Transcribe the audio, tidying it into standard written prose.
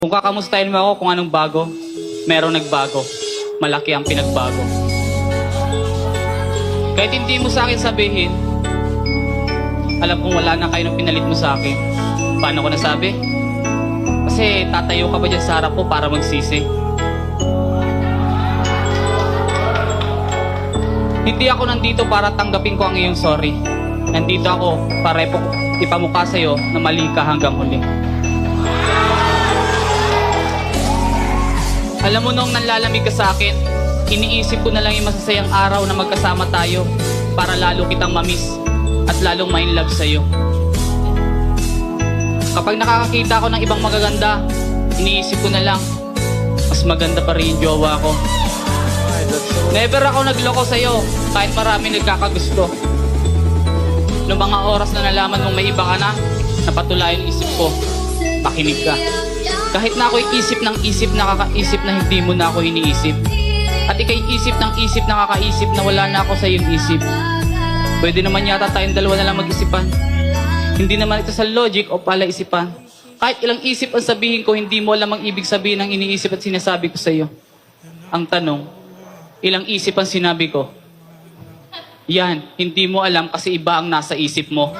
Kung kakamustahin mo ako kung anong bago, merong nagbago. Malaki ang pinagbago. Kahit hindi mo sa akin sabihin, alam kong wala na kayo ng pinalit mo sa akin. Paano ko nasabi? Kasi tatayo ka ba dyan sa harap ko para magsisi? Hindi ako nandito para tanggapin ko ang iyong sorry. Nandito ako para ipamukha sa'yo na mali ka hanggang huli. Alam mo nung nanlalamig ka sa akin, iniisip ko na lang yung masasayang araw na magkasama tayo para lalo kitang mamiss at lalong ma-inlove sa'yo. Kapag nakakakita ako ng ibang magaganda, iniisip ko na lang, mas maganda pa rin yung jowa ko. Never ako nagloko sa'yo kahit marami nagkakagusto. Noong mga oras na nalaman mong may iba ka na, napatula yung isip ko, pakinig ka. Kahit na ako'y isip ng isip na kakaisip na hindi mo na ako iniisip. At ika'y isip ng isip na kakaisip na wala na ako sa iyong isip. Pwede naman yata tayong dalawa na lang mag-isipan. Hindi naman ito sa logic o palaisipan. Kahit ilang isip ang sabihin ko, hindi mo alam ang ibig sabihin ng iniisip at sinasabi ko sa iyo. Ang tanong, ilang isip ang sinabi ko? Yan, hindi mo alam kasi iba ang nasa isip mo.